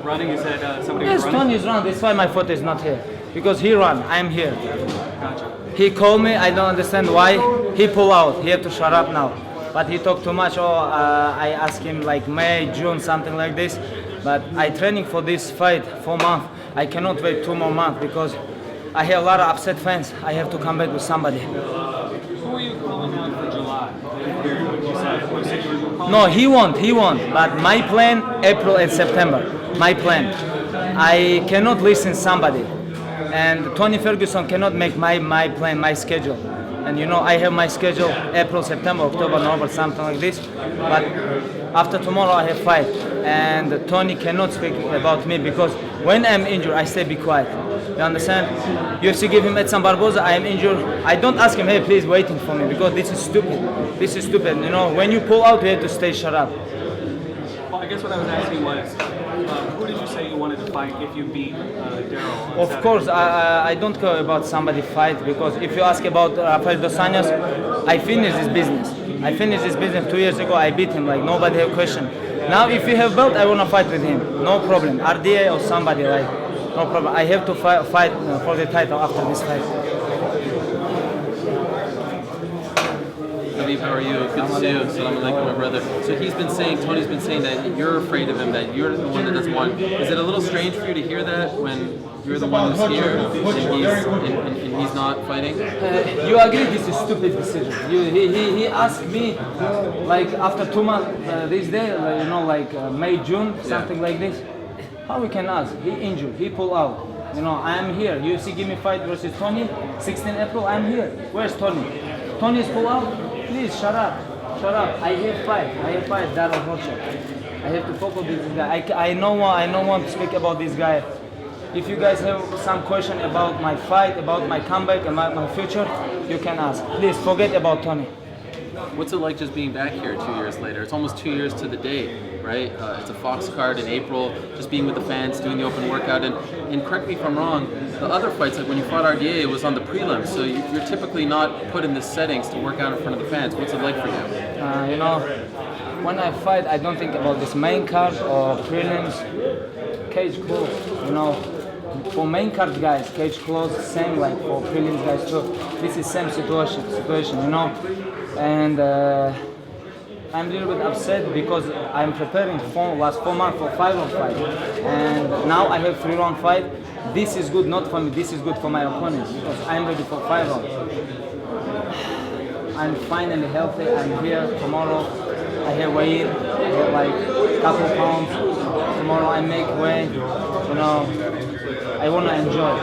Running, is that somebody Yes, running? Tony is running. That's why my photo is not here. Because he run, I am here. Gotcha. He called me, I don't understand why. He pull out, he have to shut up now. But he talked too much, I asked him like May, June, something like this. But I training for this fight 4 months. I cannot wait 2 more months because I have a lot of upset fans. I have to come back with somebody. Who are you calling out for July? You said you were calling No, he won't. But my plan, April and September. My plan. I cannot listen somebody. And Tony Ferguson cannot make my plan, my schedule. And you know, I have my schedule April, September, October, November, something like this. But after tomorrow I have fight. And Tony cannot speak about me because when I'm injured, I say be quiet. You understand? UFC give him Edson Barboza, I am injured. I don't ask him, hey, please waiting for me because this is stupid. This is stupid. You know, when you pull out, you have to stay shut up. Well, I guess what I was asking was, who did you say you wanted to fight if you beat Daryl? Of course, I don't care about somebody fight because if you ask about Rafael Dos Anjos, I finished this business. I finished this business 2 years ago. I beat him like nobody have question. Now if you have belt, I wanna fight with him. No problem. RDA or somebody like, no problem. I have to fight for the title after this fight. Khabib, how are you? Good to see you. Assalamu alaikum, my brother. So Tony's been saying that you're afraid of him, that you're the one that doesn't want. Is it a little strange for you to hear that when you're the one who's here and he's not fighting? You agree this is stupid decision. He asked me like after 2 months, this day, you know, like May, June, something like this. How we can ask? He injured, he pulled out. You know, I am here. UFC give me fight versus Tony, 16 April, I'm here. Where's Tony? Tony is pulled out? Please shut up. Shut up. I have fight. That unfortunate. I have to focus this guy. I no want to speak about this guy. If you guys have some question about my fight, about my comeback, about my future, you can ask. Please forget about Tony. What's it like just being back here 2 years later? It's almost 2 years to the date, right? It's a Fox card in April, just being with the fans, doing the open workout. And correct me if I'm wrong, the other fights, like when you fought RDA, it was on the prelims, so you're typically not put in the settings to work out in front of the fans. What's it like for you? You know, when I fight, I don't think about this main card or prelims. Cage close, you know. For main card guys, cage close, same like for prelims guys too. This is same situation, you know. And I'm a little bit upset because I'm preparing for last 4 months for 5-round fight, and now I have 3-round fight. This is good not for me. This is good for my opponents because I'm ready for 5 rounds. I'm finally healthy. I'm here tomorrow. I have weigh in. I have like couple pounds. Tomorrow I make weight. You know. I wanna enjoy,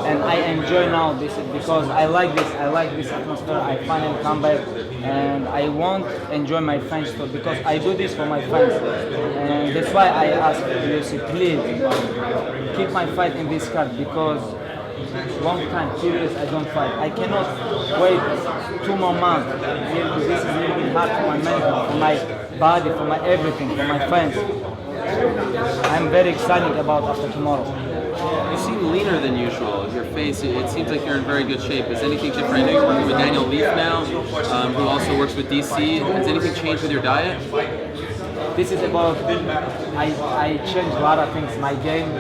and I enjoy now this because I like this. I like this atmosphere. I finally come back, and I want to enjoy my fans too because I do this for my fans, and that's why I ask UFC, please keep my fight in this card because long time, 2 years I don't fight. I cannot wait 2 more months. This is a little bit hard for my mental, for my body, for my everything, for my fans. I'm very excited about after tomorrow. You seem leaner than usual. Your face, it seems like you're in very good shape. Is anything different? I know you're working with Daniel Leaf now, who also works with DC. Has anything changed with your diet? This is about, I changed a lot of things, my game.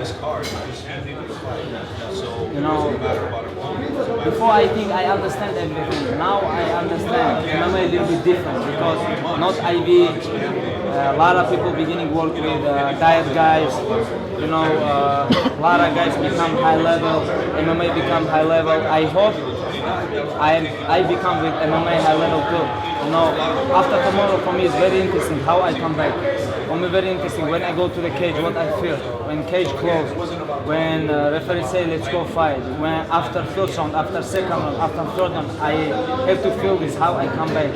You know, before I think I understand everything. Now I understand. MMA a little bit different because not IV. A lot of people beginning work with diet guys. You know, a lot of guys become high level. MMA become high level. I hope I become with MMA high level too. You know, after tomorrow for me it's very interesting how I come back. For me very interesting when I go to the cage, what I feel. When cage closed, when referee say let's go fight, when after first round, after second round, after third round, I have to feel this, how I come back,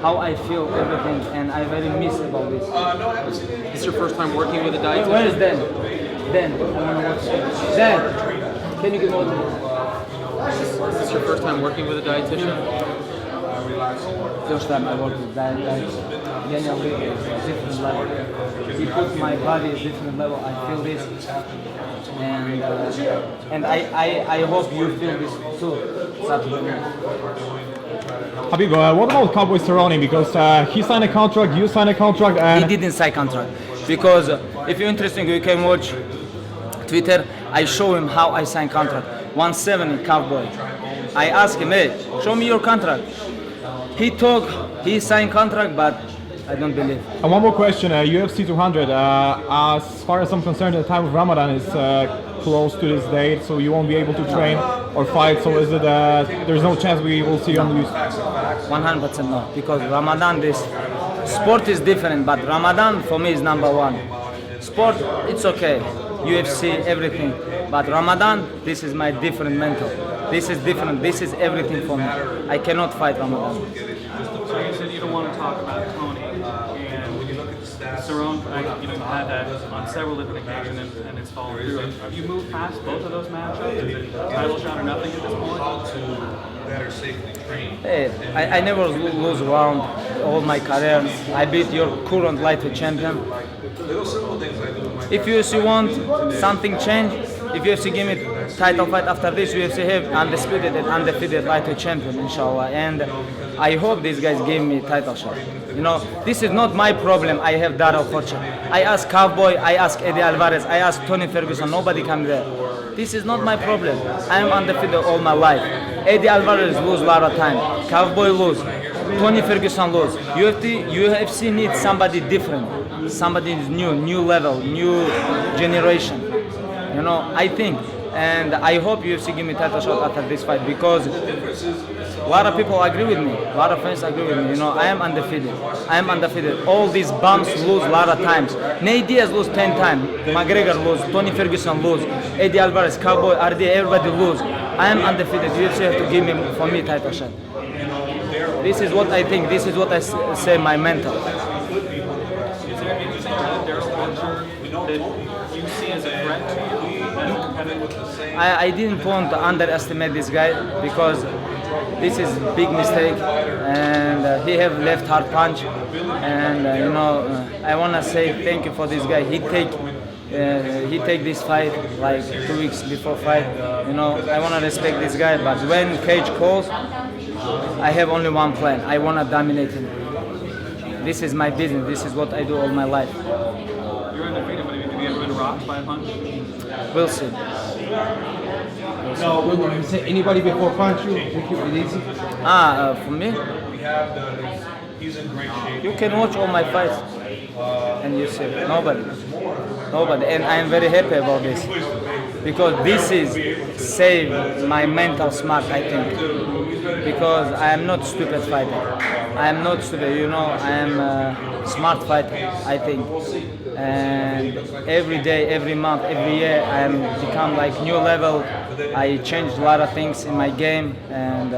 how I feel everything, and I very miss about this. This is your first time working with a dietitian? Where is Dan? Dan, I want to watch. Dan, can you give me water? Is this your first time working with a dietitian? First time I work with Daniel Lee is a different level. He puts my body at a different level. I feel this, and I hope you feel this too. Khabib, what about Cowboy Cerrone? Because he signed a contract, you signed a contract, and he didn't sign contract because If you're interested, you can watch Twitter. I show him how I sign contract. 170 Cowboy. I ask him, hey, show me your contract. He talk, he signed contract, but I don't believe. And one more question, UFC 200, as far as I'm concerned, the time of Ramadan is close to this date, so you won't be able to train or fight, so is it, there's no chance we will see you on the UFC? 100% no, because Ramadan, this sport is different, but Ramadan for me is number one. Sport, it's okay, UFC, everything, but Ramadan, this is my different mental. This is different, this is everything for me. I cannot fight Ramadan. So you said you don't want to talk about Tony, and Cerrone, you had that on several different occasions, and it's fallen through. Have you moved past both of those matchups? Is it a title shot or nothing at this point? Hey, I never lose round all my career. I beat your current lightweight champion. If UFC want something change, if UFC give me title fight after this, UFC have undisputed and undefeated lightweight champion, inshallah. And I hope these guys give me title shot. You know, this is not my problem. I have that opportunity. I ask Cowboy, I ask Eddie Alvarez, I ask Tony Ferguson. Nobody come there. This is not my problem. I am undefeated all my life. Eddie Alvarez lose a lot of time. Cowboy lose. Tony Ferguson lose. UFC needs somebody different, somebody new level, new generation. You know, I think, and I hope UFC give me title shot after this fight, because a lot of people agree with me. A lot of fans agree with me. You know, I am undefeated. I am undefeated. All these bums lose a lot of times. Nate Diaz lose 10 times. McGregor lose. Tony Ferguson lose. Eddie Alvarez, Cowboy, RD, everybody lose. I am undefeated. UFC have to give me, for me, title shot. This is what I think. This is what I say, my mental. Is there anything about Daryl Walter that you see as a threat to you? I didn't want to underestimate this guy, because this is big mistake, and he have left hard punch, and you know, I wanna say thank you for this guy. He take this fight like 2 weeks before fight. You know, I wanna respect this guy, but when cage calls, I have only one plan. I wanna dominate him. This is my business. This is what I do all my life. You're undefeated, but have you ever been rocked by a punch? We'll see. No, you say anybody before punch you? Think you it easy? For me, you can watch all my fights, and you see nobody, and I am very happy about this, because this is save my mental smart, I think, because I am not stupid fighter. I am not stupid, you know. I am a smart fighter, I think. And every day, every month, every year, I am become like new level. I changed a lot of things in my game, and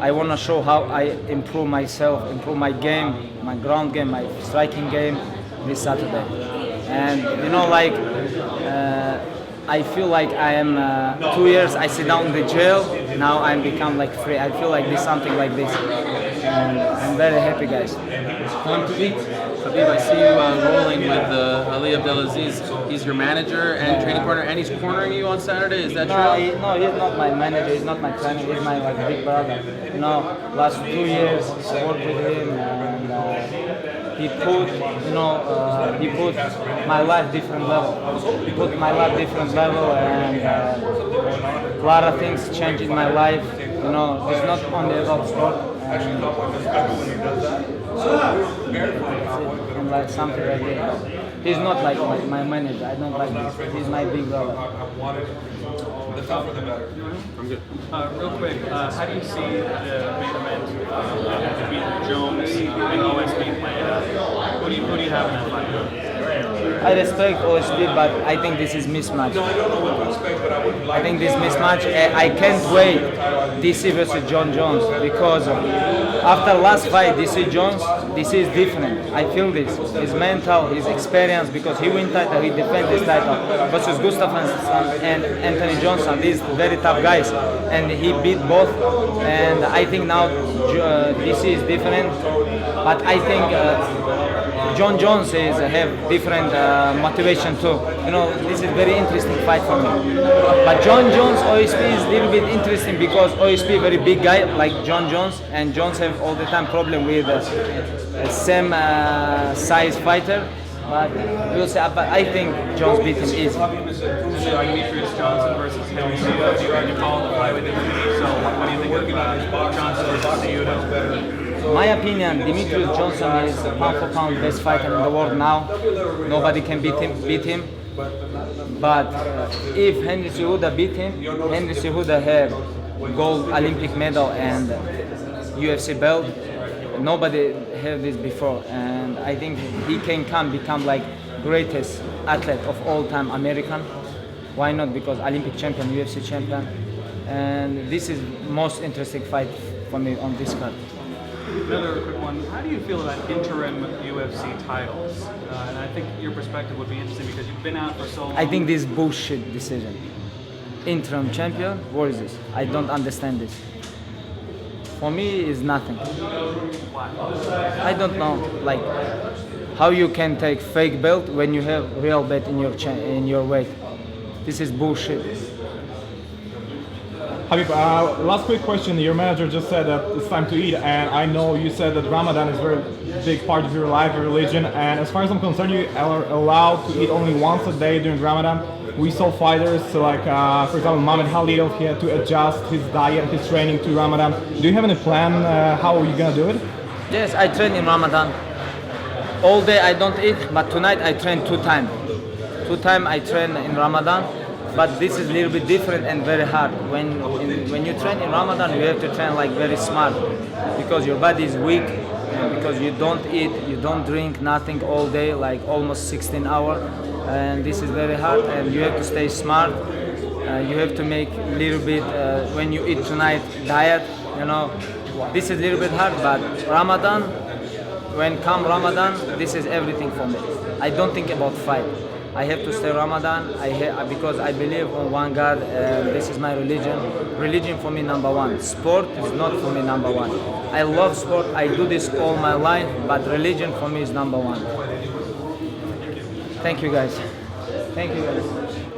I want to show how I improve myself, improve my game, my ground game, my striking game this Saturday. And you know, like I feel like I am 2 years. I sit down in the jail. Now I'm become like free. I feel like this something like this, and I'm very happy, guys. Time to beat. Khabib, I see you rolling with Ali Abdelaziz. He's your manager and training partner, and he's cornering you on Saturday. Is that true? No, he's not my manager. He's not my trainer. He's my like big brother. You know, last 2 years I worked with him, and he put, you know, he put my life different level. He put my life different level, and a lot of things changed in my life. You know, it's not only about sport. And like something like that. He's not like my manager. I don't like this. He's my big brother. I'm good. Real quick, how do you see the main event between Jones and OSP playing out? Who do you have in that fight? I respect OSP, but I think this is mismatch. I think this mismatch. I can't wait DC versus John Jones, because after last fight, DC Jones, DC is different. I feel this. His mental, his experience, because he win title, he defend this title versus Gustafsson and Anthony Johnson. These very tough guys, and he beat both. And I think now DC is different, but I think. John Jones have different motivation too. You know, this is very interesting fight for me. But John Jones, OSP is a little bit interesting, because OSP very big guy like John Jones, and Jones have all the time problem with same size fighter. But we'll see. But I think Jones beat him easy. Is it like Demetrius Johnson versus Henry Cejudo? You call the fight with him, so what do you think of Johnson versus Cejudo? My opinion, Demetrius Johnson is pound for pound best fighter in the world now. Nobody can beat him. But if Henry Cejudo beat him, Henry Cejudo have gold Olympic medal and UFC belt. Nobody had this before, and I think he can become like greatest athlete of all time American. Why not? Because Olympic champion, UFC champion, and this is most interesting fight for me on this card. Another quick one. How do you feel about interim UFC titles? And I think your perspective would be interesting because you've been out for so long. I think this bullshit decision. Interim champion, what is this? I don't understand this. For me, it's nothing. Why? I don't know, like how you can take fake belt when you have real belt in your weight. This is bullshit. Khabib, last quick question. Your manager just said that it's time to eat, and I know you said that Ramadan is a very big part of your life, your religion, and as far as I'm concerned, you are allowed to eat only once a day during Ramadan. We saw fighters like, for example, Muhammad Khalidov, he had to adjust his diet, his training to Ramadan. Do you have any plan how are you gonna do it? Yes, I train in Ramadan. All day I don't eat, but tonight I train 2 times. 2 times I train in Ramadan. But this is a little bit different and very hard. When you train in Ramadan, you have to train like very smart because your body is weak and because you don't eat, you don't drink nothing all day, like almost 16 hours. And this is very hard and you have to stay smart. You have to make a little bit, when you eat tonight, diet, you know. This is a little bit hard, but Ramadan, when come Ramadan, this is everything for me. I don't think about fight. I have to stay Ramadan because I believe on one God. This is my religion. Religion for me number one. Sport is not for me number one. I love sport. I do this all my life, but religion for me is number one. Thank you guys. Thank you guys.